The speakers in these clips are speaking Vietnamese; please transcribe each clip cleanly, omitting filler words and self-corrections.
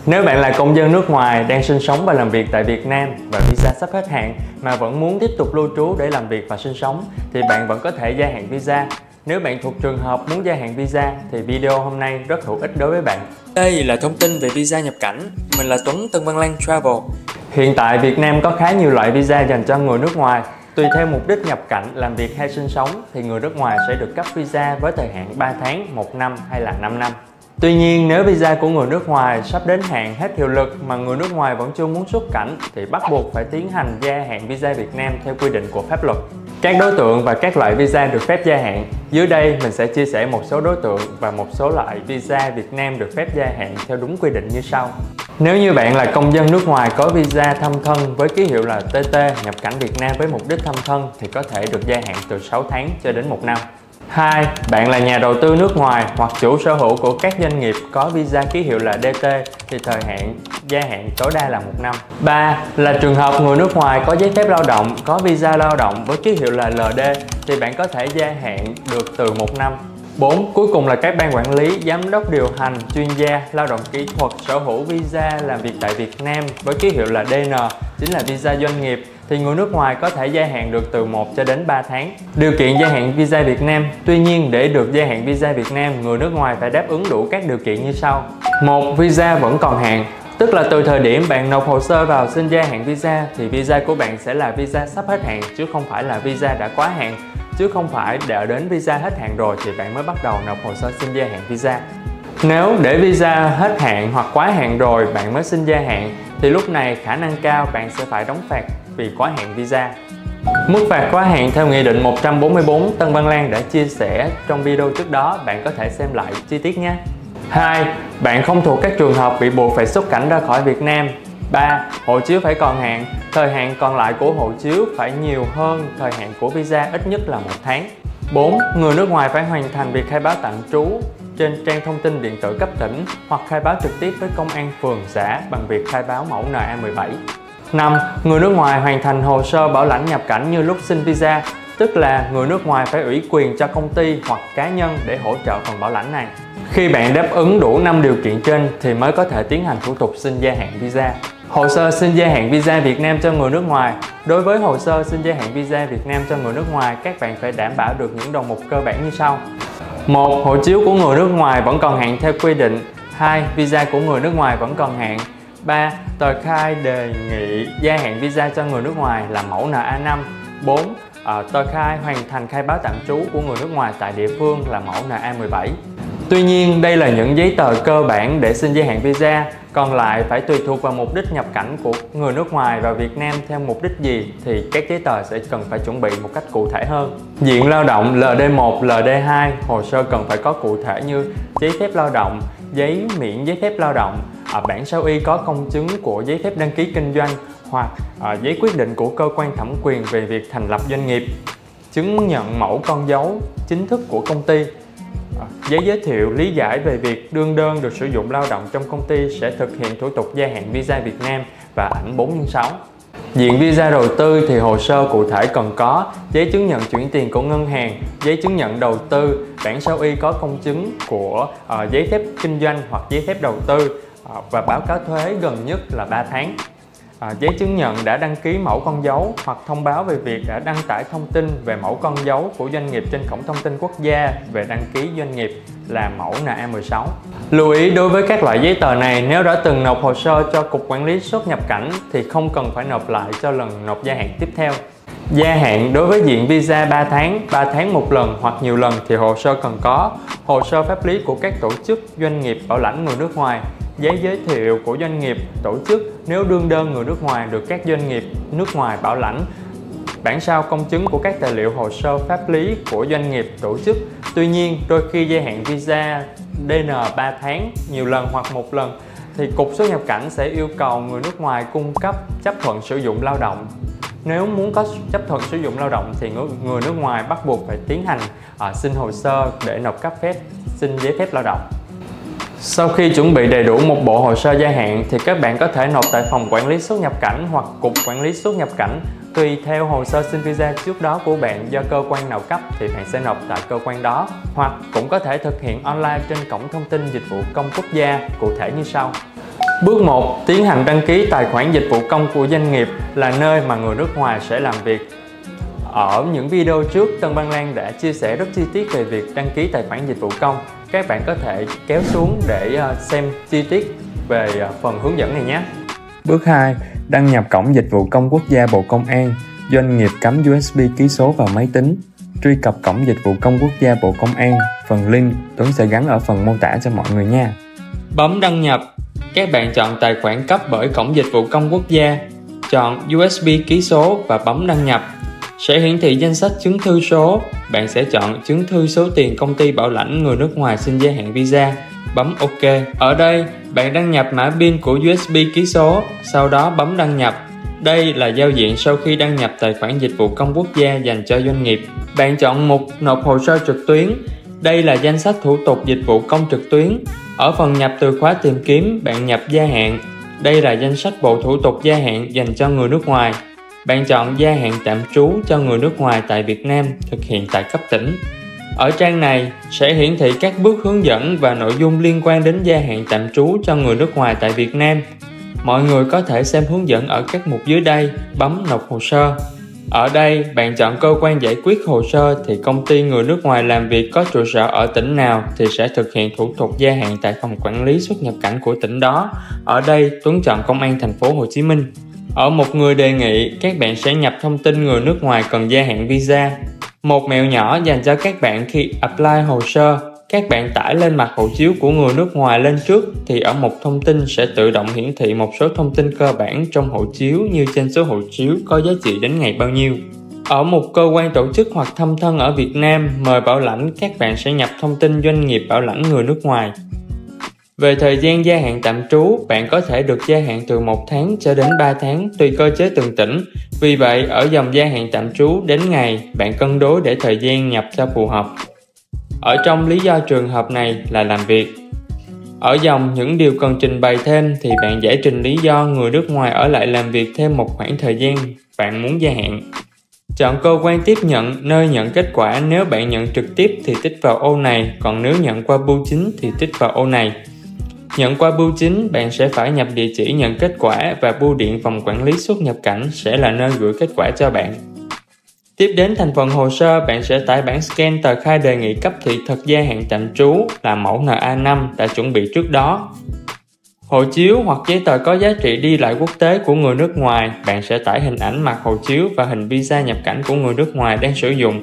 Nếu bạn là công dân nước ngoài đang sinh sống và làm việc tại Việt Nam và visa sắp hết hạn mà vẫn muốn tiếp tục lưu trú để làm việc và sinh sống thì bạn vẫn có thể gia hạn visa. Nếu bạn thuộc trường hợp muốn gia hạn visa thì video hôm nay rất hữu ích đối với bạn. Đây là thông tin về visa nhập cảnh. Mình là Tuấn, Tân Văn Lan Travel. Hiện tại Việt Nam có khá nhiều loại visa dành cho người nước ngoài. Tùy theo mục đích nhập cảnh, làm việc hay sinh sống thì người nước ngoài sẽ được cấp visa với thời hạn 3 tháng, 1 năm hay là 5 năm. Tuy nhiên, nếu visa của người nước ngoài sắp đến hạn hết hiệu lực mà người nước ngoài vẫn chưa muốn xuất cảnh thì bắt buộc phải tiến hành gia hạn visa Việt Nam theo quy định của pháp luật. Các đối tượng và các loại visa được phép gia hạn. Dưới đây mình sẽ chia sẻ một số đối tượng và một số loại visa Việt Nam được phép gia hạn theo đúng quy định như sau. Nếu như bạn là công dân nước ngoài có visa thăm thân với ký hiệu là TT nhập cảnh Việt Nam với mục đích thăm thân thì có thể được gia hạn từ 6 tháng cho đến 1 năm. 2. Bạn là nhà đầu tư nước ngoài hoặc chủ sở hữu của các doanh nghiệp có visa ký hiệu là DT thì thời hạn gia hạn tối đa là 1 năm. 3. Là trường hợp người nước ngoài có giấy phép lao động, có visa lao động với ký hiệu là LD thì bạn có thể gia hạn được từ 1 năm. 4. Cuối cùng là các ban quản lý, giám đốc điều hành, chuyên gia, lao động kỹ thuật sở hữu visa làm việc tại Việt Nam với ký hiệu là DN, chính là visa doanh nghiệp, thì người nước ngoài có thể gia hạn được từ 1 cho đến 3 tháng. Điều kiện gia hạn visa Việt Nam. Tuy nhiên, để được gia hạn visa Việt Nam, người nước ngoài phải đáp ứng đủ các điều kiện như sau. 1. Visa vẫn còn hạn. Tức là từ thời điểm bạn nộp hồ sơ vào xin gia hạn visa thì visa của bạn sẽ là visa sắp hết hạn chứ không phải là visa đã quá hạn. Chứ không phải đợi đến visa hết hạn rồi thì bạn mới bắt đầu nộp hồ sơ xin gia hạn visa. Nếu để visa hết hạn hoặc quá hạn rồi bạn mới xin gia hạn thì lúc này khả năng cao bạn sẽ phải đóng phạt vì quá hạn visa. Mức phạt quá hạn theo Nghị định 144 Tân Văn Lan đã chia sẻ trong video trước đó, bạn có thể xem lại chi tiết nhé. 2. Bạn không thuộc các trường hợp bị buộc phải xuất cảnh ra khỏi Việt Nam. 3. Hộ chiếu phải còn hạn. Thời hạn còn lại của hộ chiếu phải nhiều hơn thời hạn của visa ít nhất là 1 tháng. 4. Người nước ngoài phải hoàn thành việc khai báo tạm trú trên trang thông tin điện tử cấp tỉnh hoặc khai báo trực tiếp với công an phường xã bằng việc khai báo mẫu NA17. 5. Người nước ngoài hoàn thành hồ sơ bảo lãnh nhập cảnh như lúc xin visa, tức là người nước ngoài phải ủy quyền cho công ty hoặc cá nhân để hỗ trợ phần bảo lãnh này. Khi bạn đáp ứng đủ 5 điều kiện trên thì mới có thể tiến hành thủ tục xin gia hạn visa. Hồ sơ xin gia hạn visa Việt Nam cho người nước ngoài. Đối với hồ sơ xin gia hạn visa Việt Nam cho người nước ngoài, các bạn phải đảm bảo được những đầu mục cơ bản như sau. 1. Hộ chiếu của người nước ngoài vẫn còn hạn theo quy định. 2. Visa của người nước ngoài vẫn còn hạn. 3. Tờ khai đề nghị gia hạn visa cho người nước ngoài là mẫu NA5. 4. Tờ khai hoàn thành khai báo tạm trú của người nước ngoài tại địa phương là mẫu NA17. Tuy nhiên, đây là những giấy tờ cơ bản để xin gia hạn visa, còn lại phải tùy thuộc vào mục đích nhập cảnh của người nước ngoài vào Việt Nam theo mục đích gì thì các giấy tờ sẽ cần phải chuẩn bị một cách cụ thể hơn. Diện lao động LD1, LD2, hồ sơ cần phải có cụ thể như giấy phép lao động, giấy miễn giấy phép lao động, bản sao y có công chứng của giấy phép đăng ký kinh doanh hoặc giấy quyết định của cơ quan thẩm quyền về việc thành lập doanh nghiệp, chứng nhận mẫu con dấu chính thức của công ty, giấy giới thiệu lý giải về việc đương đơn được sử dụng lao động trong công ty sẽ thực hiện thủ tục gia hạn visa Việt Nam và ảnh 4x6. Diện visa đầu tư thì hồ sơ cụ thể cần có giấy chứng nhận chuyển tiền của ngân hàng, giấy chứng nhận đầu tư, bản sao y có công chứng của giấy phép kinh doanh hoặc giấy phép đầu tư và báo cáo thuế gần nhất là 3 tháng. Giấy chứng nhận đã đăng ký mẫu con dấu hoặc thông báo về việc đã đăng tải thông tin về mẫu con dấu của doanh nghiệp trên cổng thông tin quốc gia về đăng ký doanh nghiệp là mẫu NA16. Lưu ý đối với các loại giấy tờ này, nếu đã từng nộp hồ sơ cho Cục Quản lý xuất nhập cảnh thì không cần phải nộp lại cho lần nộp gia hạn tiếp theo. Gia hạn đối với diện visa 3 tháng một lần hoặc nhiều lần thì hồ sơ cần có hồ sơ pháp lý của các tổ chức doanh nghiệp bảo lãnh người nước ngoài, giấy giới thiệu của doanh nghiệp, tổ chức nếu đương đơn người nước ngoài được các doanh nghiệp nước ngoài bảo lãnh, bản sao công chứng của các tài liệu hồ sơ pháp lý của doanh nghiệp, tổ chức. Tuy nhiên, đôi khi gia hạn visa DN 3 tháng, nhiều lần hoặc một lần thì Cục Xuất nhập cảnh sẽ yêu cầu người nước ngoài cung cấp chấp thuận sử dụng lao động. Nếu muốn có chấp thuận sử dụng lao động thì người nước ngoài bắt buộc phải tiến hành xin hồ sơ để nộp cấp phép xin giấy phép lao động. Sau khi chuẩn bị đầy đủ một bộ hồ sơ gia hạn thì các bạn có thể nộp tại phòng quản lý xuất nhập cảnh hoặc Cục Quản lý xuất nhập cảnh. Tùy theo hồ sơ xin visa trước đó của bạn do cơ quan nào cấp thì bạn sẽ nộp tại cơ quan đó, hoặc cũng có thể thực hiện online trên cổng thông tin dịch vụ công quốc gia cụ thể như sau. Bước 1. Tiến hành đăng ký tài khoản dịch vụ công của doanh nghiệp là nơi mà người nước ngoài sẽ làm việc. Ở những video trước, Tân Văn Lan đã chia sẻ rất chi tiết về việc đăng ký tài khoản dịch vụ công. Các bạn có thể kéo xuống để xem chi tiết về phần hướng dẫn này nhé. Bước 2. Đăng nhập cổng dịch vụ công quốc gia Bộ Công an. Doanh nghiệp cắm USB ký số vào máy tính. Truy cập cổng dịch vụ công quốc gia Bộ Công an. Phần link Tuấn sẽ gắn ở phần mô tả cho mọi người nha. Bấm đăng nhập. Các bạn chọn tài khoản cấp bởi cổng dịch vụ công quốc gia. Chọn USB ký số và bấm đăng nhập. Sẽ hiển thị danh sách chứng thư số. Bạn sẽ chọn chứng thư số tiền công ty bảo lãnh người nước ngoài xin gia hạn visa. Bấm OK. Ở đây, bạn đăng nhập mã PIN của USB ký số, sau đó bấm đăng nhập. Đây là giao diện sau khi đăng nhập tài khoản dịch vụ công quốc gia dành cho doanh nghiệp. Bạn chọn mục nộp hồ sơ trực tuyến. Đây là danh sách thủ tục dịch vụ công trực tuyến. Ở phần nhập từ khóa tìm kiếm, bạn nhập gia hạn. Đây là danh sách bộ thủ tục gia hạn dành cho người nước ngoài. Bạn chọn gia hạn tạm trú cho người nước ngoài tại Việt Nam thực hiện tại cấp tỉnh. Ở trang này sẽ hiển thị các bước hướng dẫn và nội dung liên quan đến gia hạn tạm trú cho người nước ngoài tại Việt Nam. Mọi người có thể xem hướng dẫn ở các mục dưới đây, bấm nộp hồ sơ. Ở đây, bạn chọn cơ quan giải quyết hồ sơ thì công ty người nước ngoài làm việc có trụ sở ở tỉnh nào thì sẽ thực hiện thủ tục gia hạn tại phòng quản lý xuất nhập cảnh của tỉnh đó. Ở đây, Tuấn chọn Công an thành phố Hồ Chí Minh. Ở một người đề nghị, các bạn sẽ nhập thông tin người nước ngoài cần gia hạn visa. Một mẹo nhỏ dành cho các bạn khi apply hồ sơ, các bạn tải lên mặt hộ chiếu của người nước ngoài lên trước thì ở mục thông tin sẽ tự động hiển thị một số thông tin cơ bản trong hộ chiếu như trên số hộ chiếu có giá trị đến ngày bao nhiêu. Ở một cơ quan tổ chức hoặc thâm thân ở Việt Nam mời bảo lãnh, các bạn sẽ nhập thông tin doanh nghiệp bảo lãnh người nước ngoài. Về thời gian gia hạn tạm trú, bạn có thể được gia hạn từ 1 tháng cho đến 3 tháng tùy cơ chế từng tỉnh. Vì vậy, ở dòng gia hạn tạm trú đến ngày, bạn cân đối để thời gian nhập cho phù hợp. Ở trong lý do trường hợp này là làm việc. Ở dòng những điều cần trình bày thêm thì bạn giải trình lý do người nước ngoài ở lại làm việc thêm một khoảng thời gian bạn muốn gia hạn. Chọn cơ quan tiếp nhận nơi nhận kết quả, nếu bạn nhận trực tiếp thì tích vào ô này, còn nếu nhận qua bưu chính thì tích vào ô này. Nhận qua bưu chính, bạn sẽ phải nhập địa chỉ nhận kết quả và bưu điện phòng quản lý xuất nhập cảnh sẽ là nơi gửi kết quả cho bạn. Tiếp đến thành phần hồ sơ, bạn sẽ tải bản scan tờ khai đề nghị cấp thị thực gia hạn tạm trú là mẫu NA5 đã chuẩn bị trước đó. Hộ chiếu hoặc giấy tờ có giá trị đi lại quốc tế của người nước ngoài, bạn sẽ tải hình ảnh mặt hộ chiếu và hình visa nhập cảnh của người nước ngoài đang sử dụng.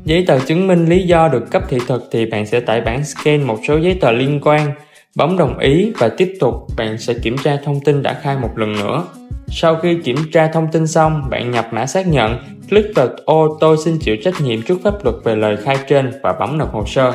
Giấy tờ chứng minh lý do được cấp thị thực thì bạn sẽ tải bản scan một số giấy tờ liên quan. Bấm đồng ý và tiếp tục, bạn sẽ kiểm tra thông tin đã khai một lần nữa. Sau khi kiểm tra thông tin xong, bạn nhập mã xác nhận, click vào ô tôi xin chịu trách nhiệm trước pháp luật về lời khai trên và bấm nộp hồ sơ.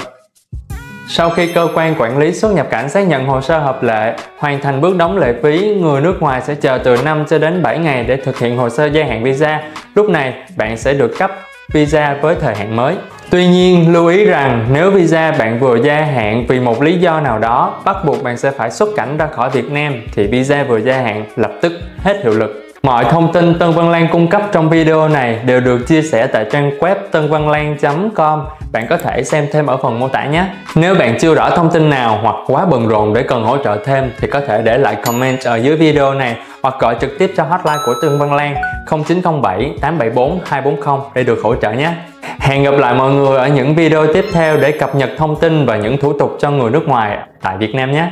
Sau khi cơ quan quản lý xuất nhập cảnh xác nhận hồ sơ hợp lệ, hoàn thành bước đóng lệ phí, người nước ngoài sẽ chờ từ 5 cho đến 7 ngày để thực hiện hồ sơ gia hạn visa. Lúc này, bạn sẽ được cấp visa với thời hạn mới. Tuy nhiên, lưu ý rằng nếu visa bạn vừa gia hạn vì một lý do nào đó, bắt buộc bạn sẽ phải xuất cảnh ra khỏi Việt Nam thì visa vừa gia hạn lập tức hết hiệu lực. Mọi thông tin Tân Văn Lan cung cấp trong video này đều được chia sẻ tại trang web tânvanlan.com. Bạn có thể xem thêm ở phần mô tả nhé. Nếu bạn chưa rõ thông tin nào hoặc quá bận rộn để cần hỗ trợ thêm thì có thể để lại comment ở dưới video này hoặc gọi trực tiếp cho hotline của Tân Văn Lan 0907 874 240 để được hỗ trợ nhé. Hẹn gặp lại mọi người ở những video tiếp theo để cập nhật thông tin và những thủ tục cho người nước ngoài tại Việt Nam nhé.